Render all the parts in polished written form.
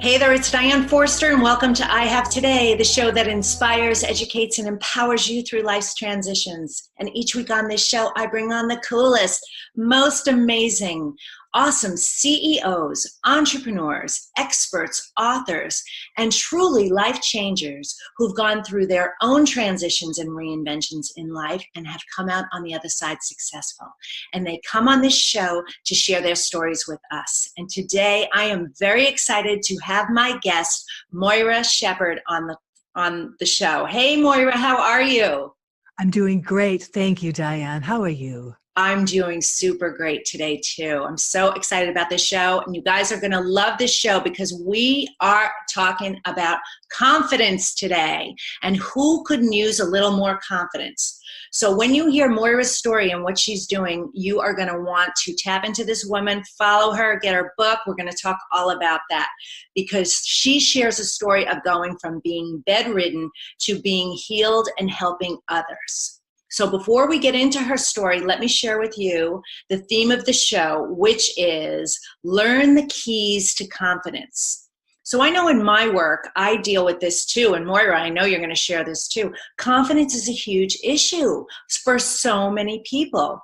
Hey there, it's Diane Forster, and welcome to I Have Today, the show that inspires, educates, and empowers you through life's transitions. And each week on this show, I bring on the coolest, most amazing, awesome CEOs, entrepreneurs, experts, authors, and truly life changers who've gone through their own transitions and reinventions in life and have come out on the other side successful. And they come on this show to share their stories with us. And today I am very excited to have my guest, Moira Shepherd, on the show. Hey, Moira, how are you? I'm doing great. Thank you, Diane. How are you? I'm doing super great today, too. I'm so excited about this show, and you guys are going to love this show because we are talking about confidence today, and who couldn't use a little more confidence? So when you hear Moira's story and what she's doing, you are going to want to tap into this woman, follow her, get her book. We're going to talk all about that because she shares a story of going from being bedridden to being healed and helping others. So before we get into her story, let me share with you the theme of the show, which is learn the keys to confidence. So I know in my work, I deal with this too. And Moira, I know you're going to share this too. Confidence is a huge issue for so many people.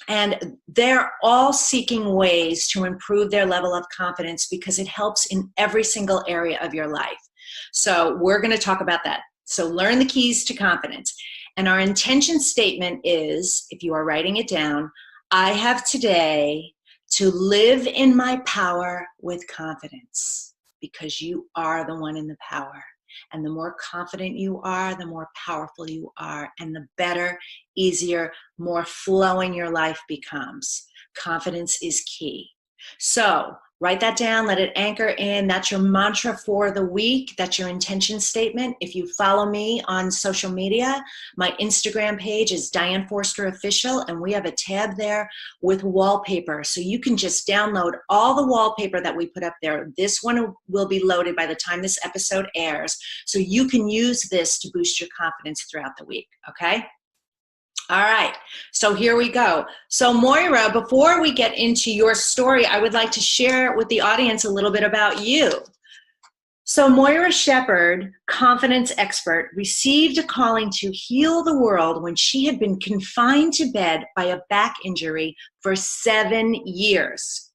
And they're all seeking ways to improve their level of confidence because it helps in every single area of your life. So we're going to talk about that. So learn the keys to confidence. And our intention statement is, if you are writing it down, I have today to live in my power with confidence because you are the one in the power. And the more confident you are, the more powerful you are, and the better, easier, more flowing your life becomes. Confidence is key. So write that down, let it anchor in. That's your mantra for the week. That's your intention statement. If you follow me on social media, my Instagram page is Diane Forster Official, and we have a tab there with wallpaper. So you can just download all the wallpaper that we put up there. This one will be loaded by the time this episode airs. So you can use this to boost your confidence throughout the week, okay? All right, so here we go. So Moira, before we get into your story, I would like to share with the audience a little bit about you. So Moira Shepherd, confidence expert, received a calling to heal the world when she had been confined to bed by a back injury for 7 years.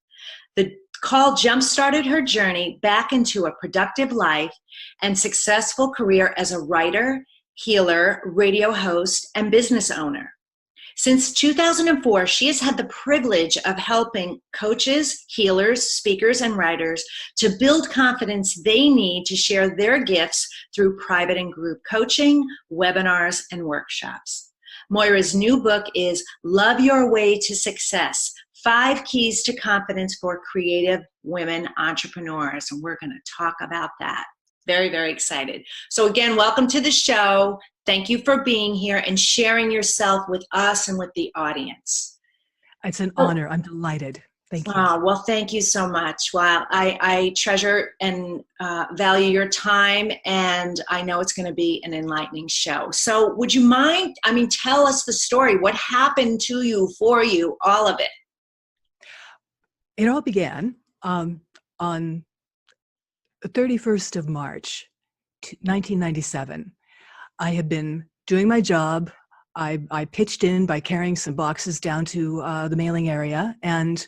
The call jump-started her journey back into a productive life and successful career as a writer, healer, radio host, and business owner. Since 2004, she has had the privilege of helping coaches, healers, speakers, and writers to build confidence they need to share their gifts through private and group coaching, webinars, and workshops. Moira's new book is Love Your Way to Success, 5 Keys to Confidence for Creative Women Entrepreneurs, and we're going to talk about that. Very, very excited. So again, welcome to the show. Thank you for being here and sharing yourself with us and with the audience. It's an honor. I'm delighted. Thank you. Well, thank you so much. Wow, I treasure and value your time, and I know it's going to be an enlightening show. So would you mind, tell us the story. What happened to you, for you, all of it? It all began on the 31st of March, 1997. I had been doing my job. I pitched in by carrying some boxes down to the mailing area, and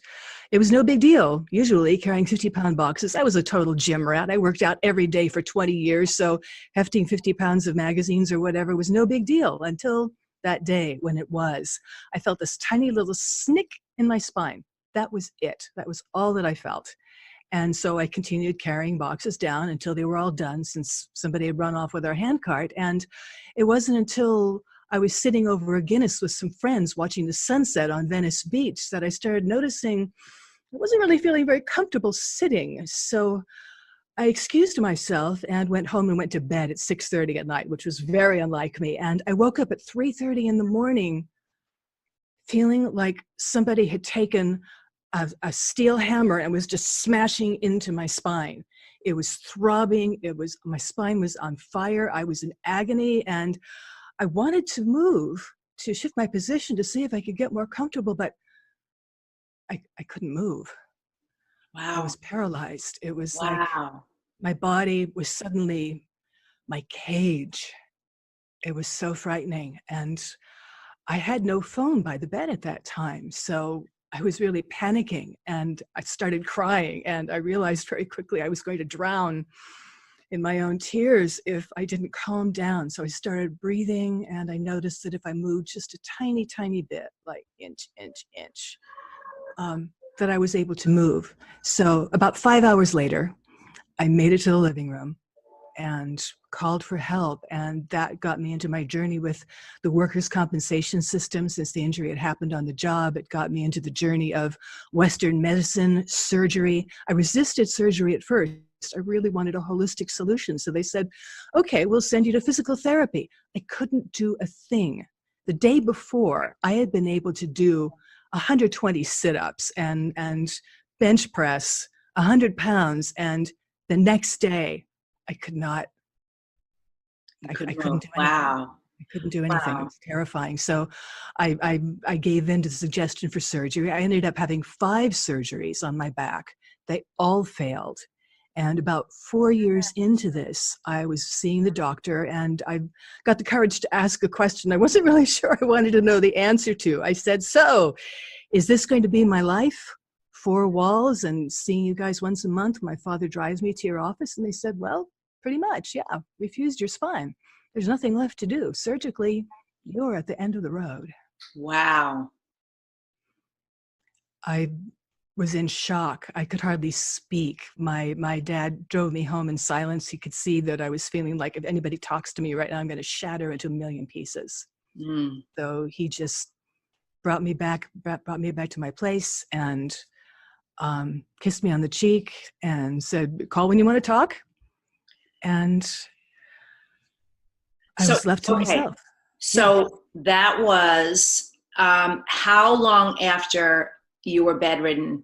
it was no big deal. Usually carrying 50-pound boxes. I was a total gym rat. I worked out every day for 20 years, so hefting 50 pounds of magazines or whatever was no big deal until that day when it was. I felt this tiny little snick in my spine. That was it. That was all that I felt. And so I continued carrying boxes down until they were all done, since somebody had run off with our handcart. And it wasn't until I was sitting over a Guinness with some friends watching the sunset on Venice Beach that I started noticing I wasn't really feeling very comfortable sitting. So I excused myself and went home and went to bed at 6:30 at night, which was very unlike me. And I woke up at 3:30 in the morning feeling like somebody had taken a steel hammer and was just smashing into my spine. It was throbbing. My spine was on fire. I was in agony, and I wanted to move, to shift my position to see if I could get more comfortable, but I couldn't move. Wow. I was paralyzed. It was wow. My body was suddenly my cage. It was so frightening. And I had no phone by the bed at that time. So I was really panicking and I started crying. And I realized very quickly I was going to drown in my own tears if I didn't calm down. So I started breathing, and I noticed that if I moved just a tiny, tiny bit, like inch, that I was able to move. So about 5 hours later, I made it to the living room and called for help. And that got me into my journey with the workers' compensation system. Since the injury had happened on the job, it got me into the journey of Western medicine, surgery. I resisted surgery at first. I really wanted a holistic solution. So they said, okay, we'll send you to physical therapy. I couldn't do a thing. The day before, I had been able to do 120 sit-ups and bench press 100 pounds. And the next day, I could not, I couldn't do anything. Wow. I couldn't do anything. It was terrifying. So I gave in to the suggestion for surgery. I ended up having 5 surgeries on my back. They all failed. And about 4 years into this, I was seeing the doctor, and I got the courage to ask a question I wasn't really sure I wanted to know the answer to. I said, so is this going to be my life? 4 walls and seeing you guys once a month? My father drives me to your office. And they said, well, pretty much, yeah, we fused your spine. There's nothing left to do. Surgically, you're at the end of the road. Wow. I was in shock. I could hardly speak. My dad drove me home in silence. He could see that I was feeling like if anybody talks to me right now, I'm going to shatter into a million pieces. So he just brought me back to my place and kissed me on the cheek and said, call when you want to talk. And I was left to myself. So that was how long after you were bedridden?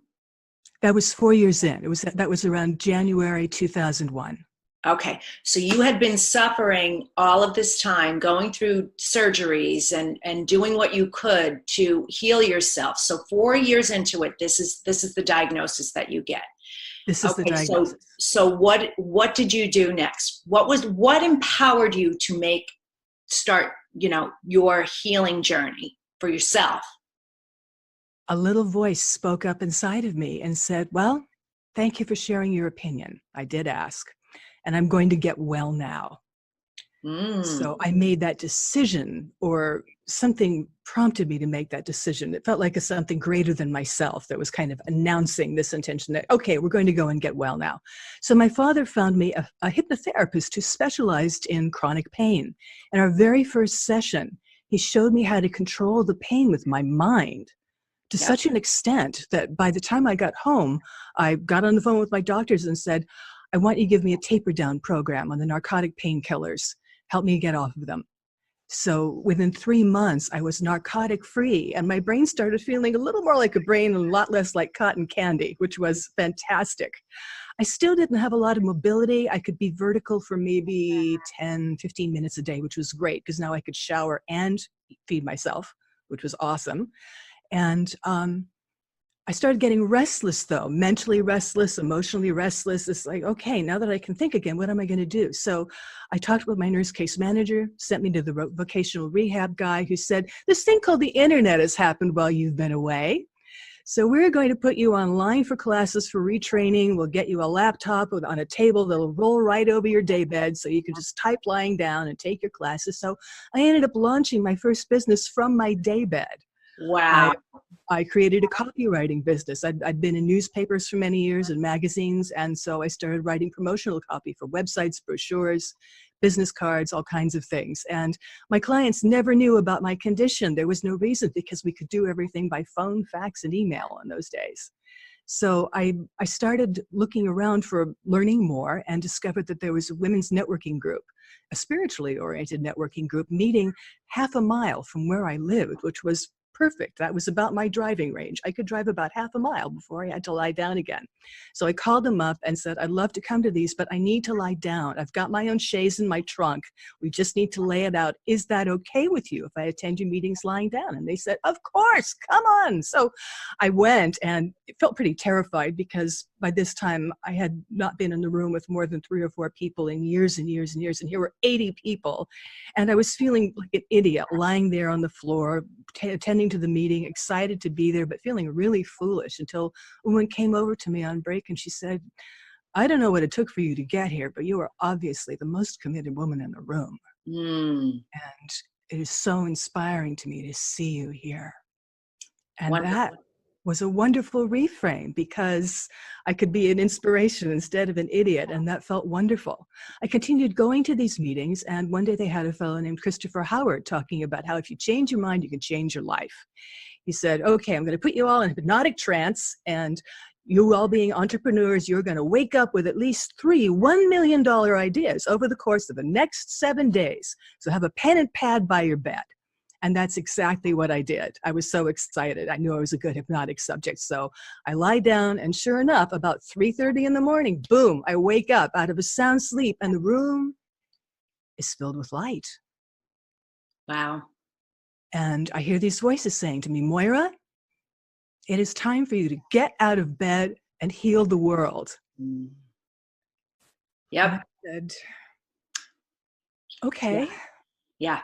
That was 4 years in. That was around January 2001. Okay. So you had been suffering all of this time, going through surgeries and doing what you could to heal yourself. So 4 years into it, this is the diagnosis that you get. This is the diagnosis. So what did you do next? What empowered you to start, your healing journey for yourself? A little voice spoke up inside of me and said, well, thank you for sharing your opinion. I did ask, and I'm going to get well now. So I made that decision, or something prompted me to make that decision. It felt like something greater than myself that was kind of announcing this intention that, okay, we're going to go and get well now. So my father found me a hypnotherapist who specialized in chronic pain. In our very first session, he showed me how to control the pain with my mind to such an extent that by the time I got home, I got on the phone with my doctors and said, I want you to give me a taper down program on the narcotic painkillers. Help me get off of them. So within 3 months, I was narcotic free, and my brain started feeling a little more like a brain and a lot less like cotton candy, which was fantastic. I still didn't have a lot of mobility. I could be vertical for maybe 10, 15 minutes a day, which was great because now I could shower and feed myself, which was awesome. And I started getting restless, though, mentally restless, emotionally restless. It's like, okay, now that I can think again, what am I going to do? So I talked with my nurse case manager, sent me to the vocational rehab guy who said, this thing called the internet has happened while you've been away. So we're going to put you online for classes for retraining. We'll get you a laptop on a table that'll roll right over your daybed so you can just type lying down and take your classes. So I ended up launching my first business from my daybed. Wow. I created a copywriting business. I'd been in newspapers for many years and magazines, and so I started writing promotional copy for websites, brochures, business cards, all kinds of things. And my clients never knew about my condition. There was no reason because we could do everything by phone, fax, and email in those days. So I started looking around for learning more and discovered that there was a women's networking group, a spiritually oriented networking group meeting half a mile from where I lived, which was perfect. That was about my driving range. I could drive about half a mile before I had to lie down again. So I called them up and said, I'd love to come to these, but I need to lie down. I've got my own chaise in my trunk. We just need to lay it out. Is that okay with you if I attend your meetings lying down? And they said, of course, come on. So I went and felt pretty terrified because by this time I had not been in the room with more than 3 or 4 people in years and years and years. And here were 80 people. And I was feeling like an idiot lying there on the floor, attending to the meeting, excited to be there, but feeling really foolish until a woman came over to me on break and she said, I don't know what it took for you to get here, but you are obviously the most committed woman in the room. And it is so inspiring to me to see you here. And Wonderful. that was a wonderful reframe because I could be an inspiration instead of an idiot, and that felt wonderful. I continued going to these meetings, and one day they had a fellow named Christopher Howard talking about how if you change your mind, you can change your life. He said, okay, I'm going to put you all in a hypnotic trance, and you all being entrepreneurs, you're going to wake up with at least 3 $1 million ideas over the course of the next 7 days. So have a pen and pad by your bed. And that's exactly what I did. I was so excited. I knew I was a good hypnotic subject. So I lie down, and sure enough, about 3:30 in the morning, boom, I wake up out of a sound sleep, and the room is filled with light. Wow. And I hear these voices saying to me, Moira, it is time for you to get out of bed and heal the world. Yep. And I said, okay. Yeah.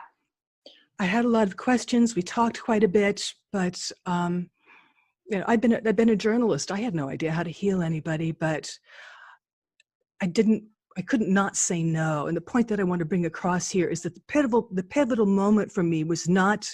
I had a lot of questions. We talked quite a bit, but I've been a journalist. I had no idea how to heal anybody, but I couldn't not say no. And the point that I want to bring across here is that the pivotal moment for me was not,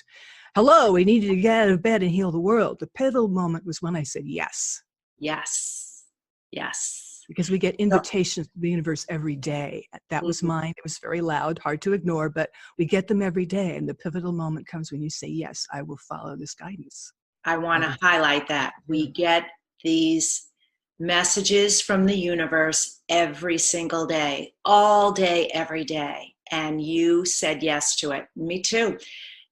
hello, we needed to get out of bed and heal the world. The pivotal moment was when I said yes. Yes. Yes. Because we get invitations from the universe every day. That was mine. It was very loud, hard to ignore, but we get them every day. And the pivotal moment comes when you say, yes, I will follow this guidance. I want to highlight that. We get these messages from the universe every single day, all day, every day. And you said yes to it. Me too.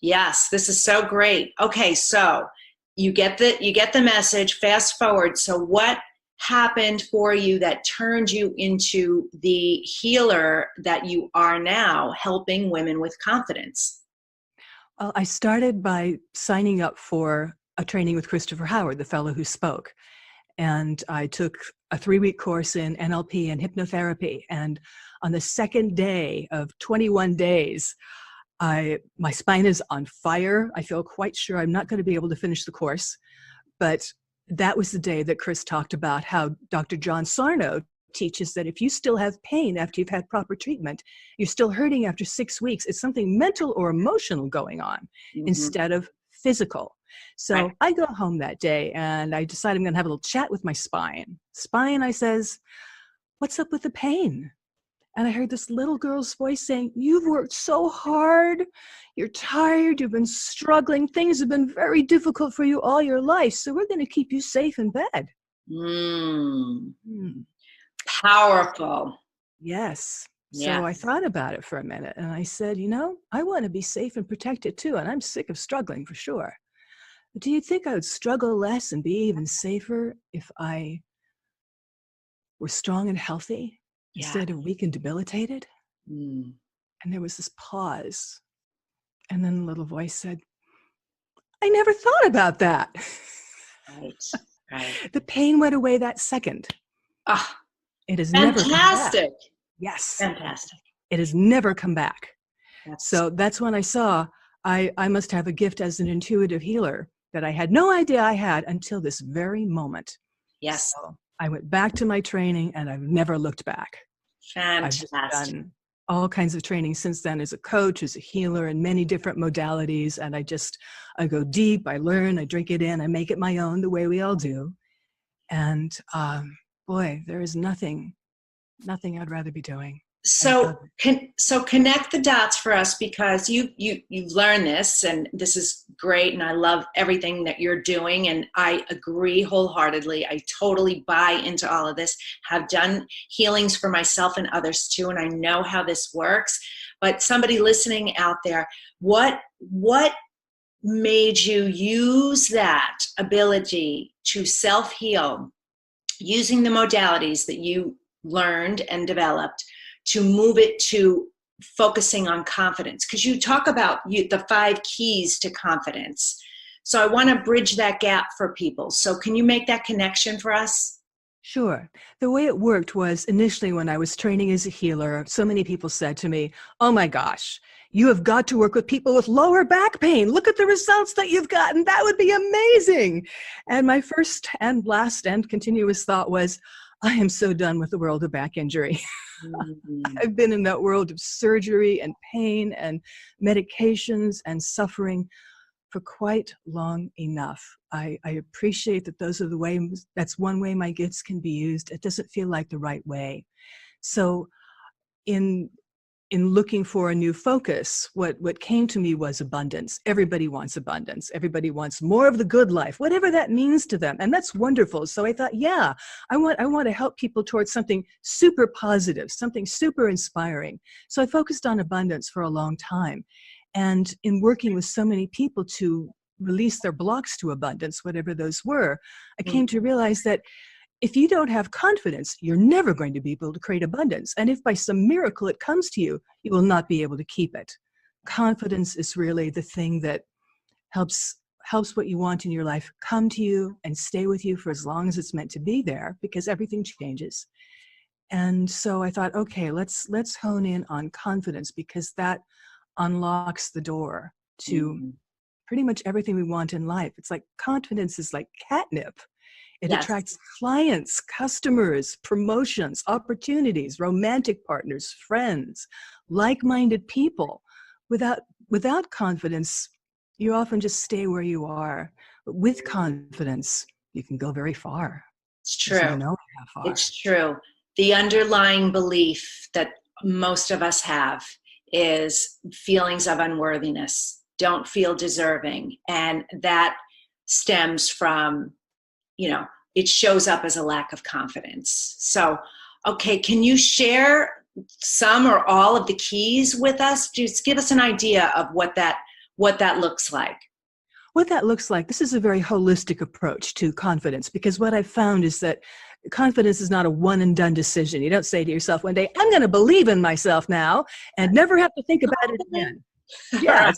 Yes, this is so great. Okay, so you get the message. Fast forward. So what happened for you that turned you into the healer that you are now, helping women with confidence? Well, I started by signing up for a training with Christopher Howard, the fellow who spoke. And I took a 3-week course in NLP and hypnotherapy. And on the second day of 21 days, my spine is on fire. I feel quite sure I'm not going to be able to finish the course. But that was the day that Chris talked about how Dr. John Sarno teaches that if you still have pain after you've had proper treatment, you're still hurting after 6 weeks. It's something mental or emotional going on instead of physical. So I go home that day and I decide I'm going to have a little chat with my spine. Spine, I says, what's up with the pain? And I heard this little girl's voice saying, you've worked so hard. You're tired. You've been struggling. Things have been very difficult for you all your life. So we're going to keep you safe in bed. Powerful. Yes. Yes. So I thought about it for a minute and I said, I want to be safe and protected too. And I'm sick of struggling for sure. But do you think I would struggle less and be even safer if I were strong and healthy instead of weak and debilitated? And there was this pause. And then the little voice said, I never thought about that. Right. The pain went away that second. It has never come back. Fantastic. Yes. Fantastic. It has never come back. So that's when I saw I must have a gift as an intuitive healer that I had no idea I had until this very moment. Yes. So I went back to my training and I've never looked back. Fantastic. I've just done all kinds of training since then as a coach, as a healer, in many different modalities. And I go deep, I learn, I drink it in, I make it my own the way we all do. And boy, there is nothing I'd rather be doing. So connect the dots for us, because you've learned this, and this is great, and I love everything that you're doing, and I agree wholeheartedly. I totally buy into all of this. Have done healings for myself and others too, and I know how this works. But somebody listening out there, what made you use that ability to self-heal using the modalities that you learned and developed to move it to focusing on confidence? Because you talk about the 5 keys to confidence. So I want to bridge that gap for people. So can you make that connection for us? Sure. The way it worked was initially when I was training as a healer, so many people said to me, "Oh my gosh, you have got to work with people with lower back pain. Look at the results that you've gotten. That would be amazing." And my first and last and continuous thought was, I am so done with the world of back injury. Mhm. I've been in that world of surgery and pain and medications and suffering for quite long enough. I appreciate that those are the ways, that's one way my gifts can be used. It doesn't feel like the right way. So in in looking for a new focus, what came to me was abundance. Everybody wants abundance. Everybody wants more of the good life, whatever that means to them. And that's wonderful. So I thought, yeah, I want to help people towards something super positive, something super inspiring. So I focused on abundance for a long time. And in working with so many people to release their blocks to abundance, whatever those were, I came to realize that if you don't have confidence, you're never going to be able to create abundance. And if by some miracle it comes to you, you will not be able to keep it. Confidence is really the thing that helps what you want in your life come to you and stay with you for as long as it's meant to be there, because everything changes. And so I thought, okay, let's hone in on confidence, because that unlocks the door to Mhm. pretty much everything we want in life. It's like confidence is like catnip. It Yes. attracts clients, customers, promotions, opportunities, romantic partners, friends, like-minded people. Without without confidence, you often just stay where you are. But with confidence, you can go very far. It's There's no true. knowing how far. It's true. The underlying belief that most of us have is feelings of unworthiness, don't feel deserving. And that stems from, you know, it shows up as a lack of confidence. So, okay, can you share some or all of the keys with us? Just give us an idea of what that looks like. What that looks like, this is a very holistic approach to confidence, because what I've found is that confidence is not a one and done decision. You don't say to yourself one day, I'm going to believe in myself now and never have to think about it again. All Yeah, right.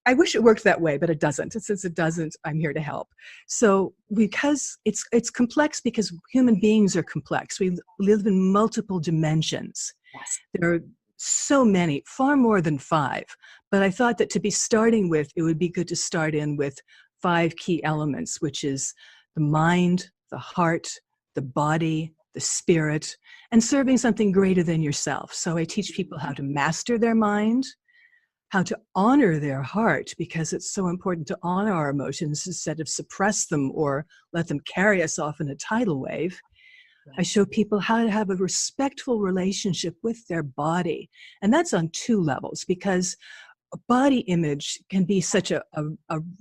I wish it worked that way, but it doesn't. And since it doesn't, I'm here to help. So because it's complex, because human beings are complex. We live in multiple dimensions. Yes. There are so many, far more than 5. But I thought that to be starting with, it would be good to start in with 5 key elements, which is the mind, the heart, the body, the spirit, and serving something greater than yourself. So I teach people how to master their mind, how to honor their heart, because it's so important to honor our emotions instead of suppress them or let them carry us off in a tidal wave. I show people how to have a respectful relationship with their body. And that's on 2 levels, because a body image can be such a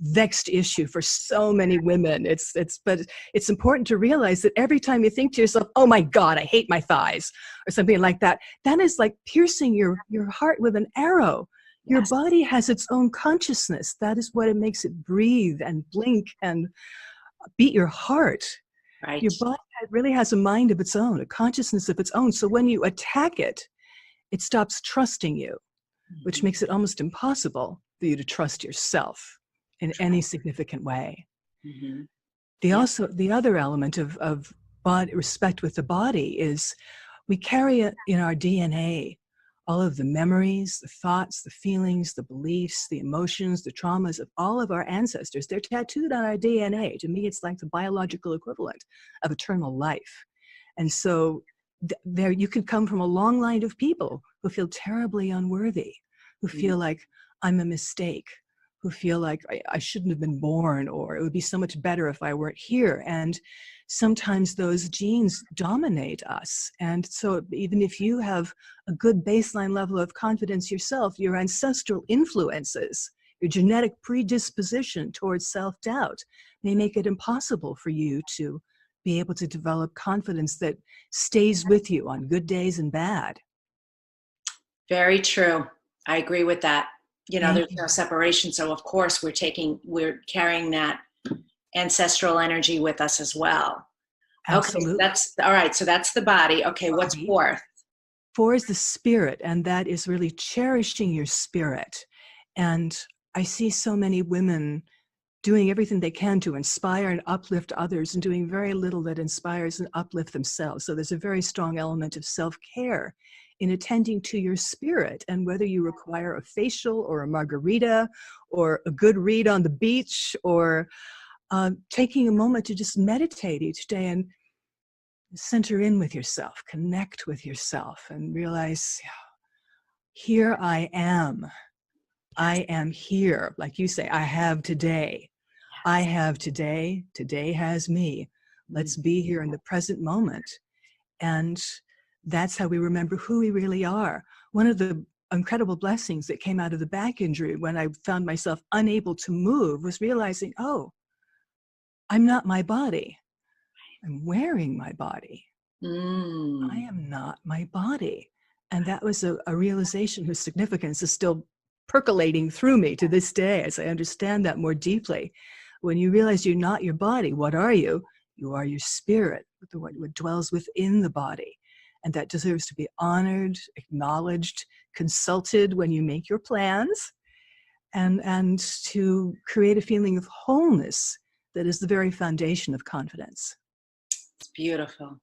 vexed issue for so many women. But it's important to realize that every time you think to yourself, oh my God, I hate my thighs, or something like that, that is like piercing your heart with an arrow. Your Yes. body has its own consciousness. That is what it makes it breathe and blink and beat your heart. Right. Your body really has a mind of its own, a consciousness of its own. So when you attack it, it stops trusting you, which makes it almost impossible for you to trust yourself in any significant way. Mm-hmm. Yeah. The other element of body, respect with the body, is we carry it in our DNA, all of the memories, the thoughts, the feelings, the beliefs, the emotions, the traumas of all of our ancestors. They're tattooed on our DNA. To me, it's like the biological equivalent of eternal life. And so there you could come from a long line of people who feel terribly unworthy, who feel like I'm a mistake, who feel like I shouldn't have been born, or it would be so much better if I weren't here. And sometimes those genes dominate us. And so even if you have a good baseline level of confidence yourself, your ancestral influences, your genetic predisposition towards self-doubt may make it impossible for you to be able to develop confidence that stays with you on good days and bad. Very true. I agree with that. Thank there's you. no separation. So of course we're carrying that ancestral energy with us as well. Okay, so Absolutely. that's all right. So that's the body. Okay, what's Body. fourth? Four is the spirit, and that is really cherishing your spirit. And I see so many women doing everything they can to inspire and uplift others and doing very little that inspires and uplifts themselves. So there's a very strong element of self-care in attending to your spirit, and whether you require a facial or a margarita or a good read on the beach or taking a moment to just meditate each day and center in with yourself, connect with yourself, and realize, here I am. I am here. Like you say, I have today. I Yes. have today. Today has me. Mm. Let's be here in the present moment. And that's how we remember who we really are. One of the incredible blessings that came out of the back injury when I found myself unable to move was realizing, oh, I'm not my body. I'm wearing my body. I Mm. am not my body. And that was a realization whose significance is still percolating through me to this day as I understand that more deeply. When you realize you're not your body, what are you? You are your spirit, what dwells within the body. And that deserves to be honored, acknowledged, consulted when you make your plans, and to create a feeling of wholeness that is the very foundation of confidence. It's beautiful.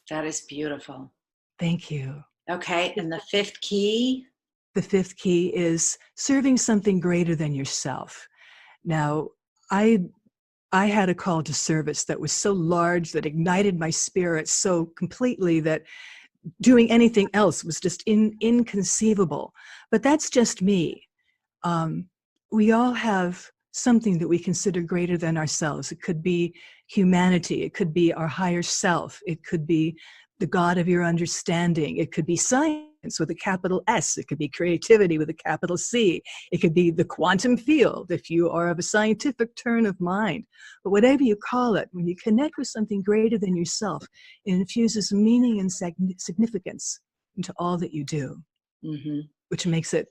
That is beautiful. Thank you. Okay, and the fifth key? The fifth key is serving something greater than yourself. Now, I I had a call to service that was so large, that ignited my spirit so completely, that doing anything else was just inconceivable. But that's just me. Um, we all have something that we consider greater than ourselves. It could be humanity. It could be our higher self. It could be the God of your understanding. It could be science with a capital S. It could be creativity with a capital C. It could be the quantum field if you are of a scientific turn of mind. But whatever you call it, when you connect with something greater than yourself, it infuses meaning and significance into all that you do, Mm-hmm. which makes it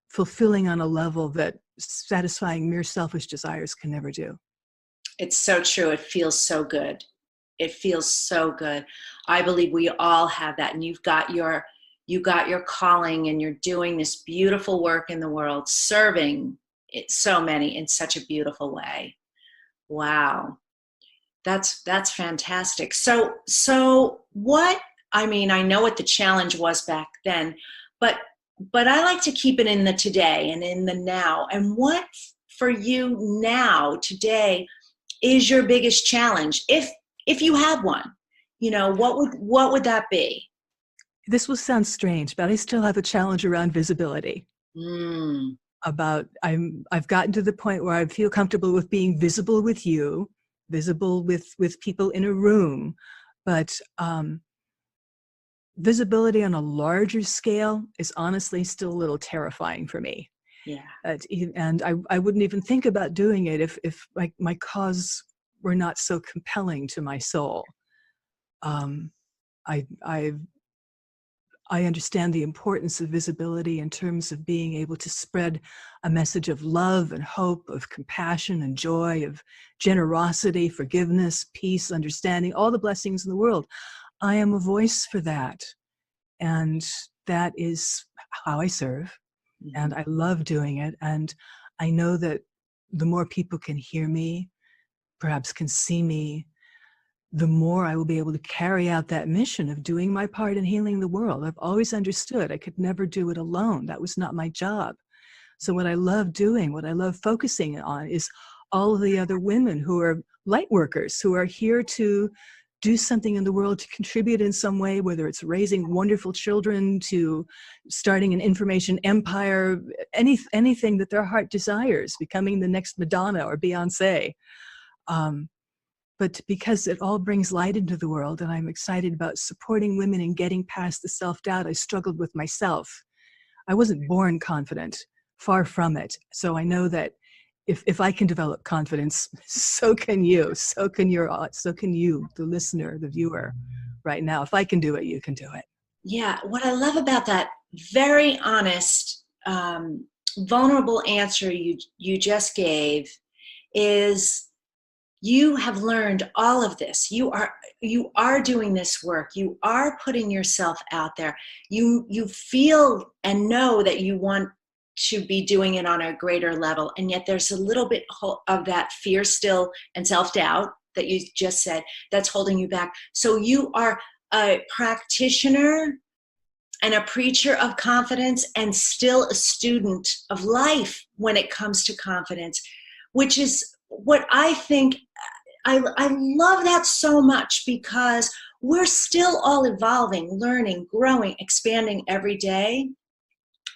fulfilling on a level that satisfying mere selfish desires can never do. It's so true. It feels so good. It feels so good. I believe we all have that, and you got your calling, and you're doing this beautiful work in the world, serving it so many in such a beautiful way. Wow. That's fantastic. So what, I mean, I know what the challenge was back then, but I like to keep it in the today and in the now. And what for you now, today, is your biggest challenge? If you have one, what would that be? This will sound strange, but I still have a challenge around visibility. Mm, I've gotten to the point where I feel comfortable with being visible with you, visible with people in a room, but visibility on a larger scale is honestly still a little terrifying for me. yeah. And I wouldn't even think about doing it if my cause were not so compelling to my soul. Um, I, I I understand the importance of visibility in terms of being able to spread a message of love and hope, of compassion and joy, of generosity, forgiveness, peace, understanding, all the blessings in the world. I am a voice for that. And that is how I serve. Mhm. And I love doing it. And I know that the more people can hear me, perhaps can see me, the more I will be able to carry out that mission of doing my part in healing the world. I've always understood I could never do it alone. That was not my job. So what I love doing, what I love focusing on, is all of the other women who are light workers, who are here to do something in the world, to contribute in some way, whether it's raising wonderful children, to starting an information empire, anything that their heart desires, becoming the next Madonna or Beyonce. But because it all brings light into the world, and I'm excited about supporting women and getting past the self-doubt I struggled with myself. I wasn't born confident, far from it. So I know that if I can develop confidence, so can you, so can you, the listener, the viewer right now. If I can do it, you can do it. Yeah, what I love about that, very honest vulnerable answer you just gave is you have learned all of this. You are doing this work. You are putting yourself out there. You feel and know that you want to be doing it on a greater level, and yet there's a little bit of that fear still and self-doubt that you just said that's holding you back. So you are a practitioner and a preacher of confidence and still a student of life when it comes to confidence, which is what I think. I love that so much because we're still all evolving, learning, growing, expanding every day.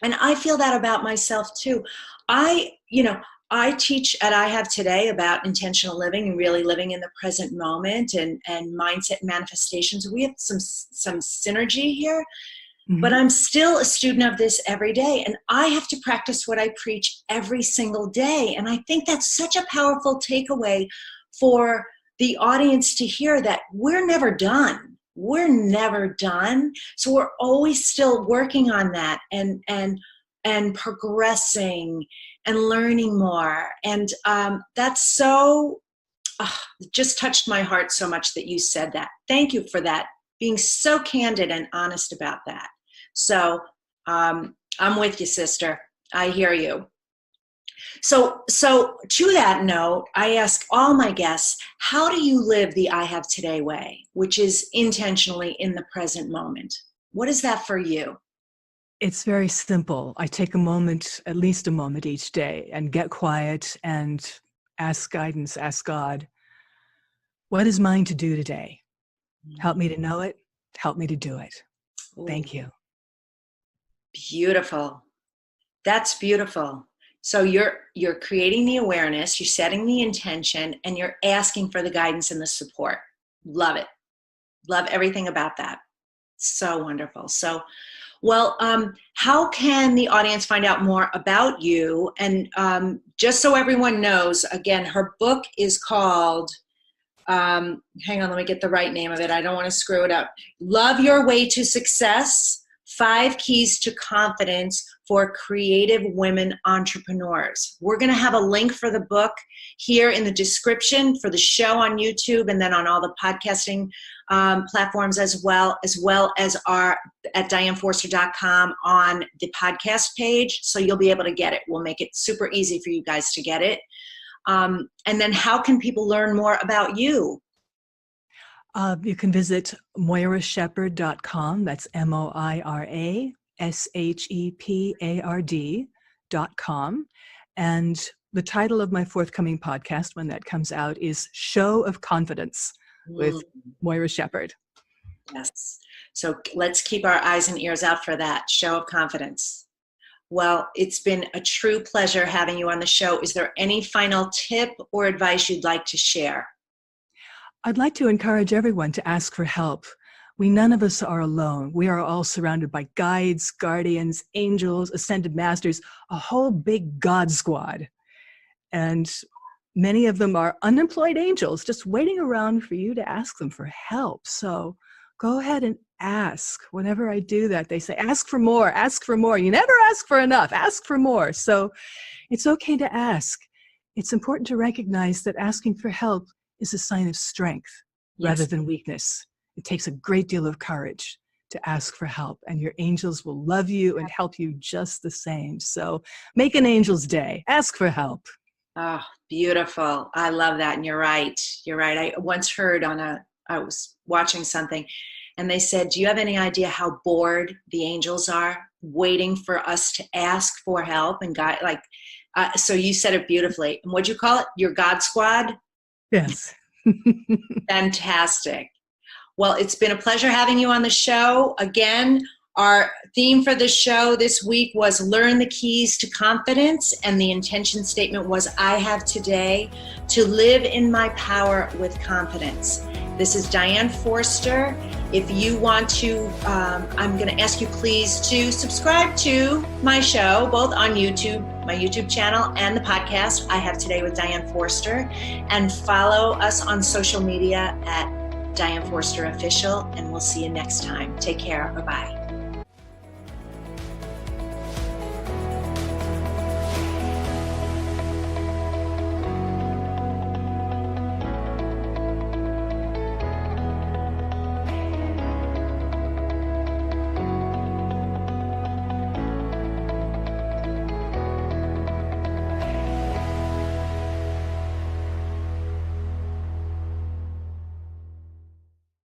And I feel that about myself too. I teach at I Have Today about intentional living and really living in the present moment and mindset manifestations. We have some synergy here, but I'm still a student of this every day. And I have to practice what I preach every single day. And I think that's such a powerful takeaway for the audience to hear, that we're never done. We're never done. So we're always still working on that and progressing and learning more. And that's so, just touched my heart so much that you said that. Thank you for that, being so candid and honest about that. So I'm with you, sister. I hear you. So to that note, I ask all my guests, how do you live the I Have Today way, which is intentionally in the present moment? What is that for you? It's very simple. I take a moment, at least a moment each day, and get quiet and ask guidance, ask God, what is mine to do today? Help me to know it. Help me to do it. Ooh. Thank you. Beautiful. That's beautiful. So you're creating the awareness, you're setting the intention, and you're asking for the guidance and the support. Love it. Love everything about that. So wonderful. So, well, how can the audience find out more about you? And just so everyone knows, again, her book is called, hang on, let me get the right name of it. I don't want to screw it up. Love Your Way to Success, 5 Keys to Confidence for Creative Women Entrepreneurs. We're going to have a link for the book here in the description for the show on YouTube, and then on all the podcasting platforms as well as our at dianeforster.com on the podcast page. So you'll be able to get it. We'll make it super easy for you guys to get it. And then how can people learn more about you? You can visit moirashepard.com. That's MoiraShepard.com. And the title of my forthcoming podcast, when that comes out, is Show of Confidence with Moira Shepard. Yes. So let's keep our eyes and ears out for that, Show of Confidence. Well, it's been a true pleasure having you on the show. Is there any final tip or advice you'd like to share? I'd like to encourage everyone to ask for help. None of us are alone. We are all surrounded by guides, guardians, angels, ascended masters, a whole big God squad. And many of them are unemployed angels just waiting around for you to ask them for help. So go ahead and ask. Whenever I do that, they say, ask for more, ask for more. You never ask for enough, ask for more. So it's okay to ask. It's important to recognize that asking for help is a sign of strength rather than weakness. It takes a great deal of courage to ask for help, and your angels will love you and help you just the same. So make an angel's day. Ask for help. Oh, beautiful. I love that. And you're right. You're right. I once heard I was watching something, and they said, do you have any idea how bored the angels are waiting for us to ask for help? And God, so you said it beautifully. And what'd you call it? Your God squad? Yes. Fantastic. Well, it's been a pleasure having you on the show. Again, our theme for the show this week was Learn the Keys to Confidence, and the intention statement was, I have today to live in my power with confidence. This is Diane Forster. If you want to, I'm going to ask you please to subscribe to my show, both on YouTube, my YouTube channel, and the podcast, I Have Today with Diane Forster, and follow us on social media at Diane Forster Official, and we'll see you next time. Take care. Bye-bye.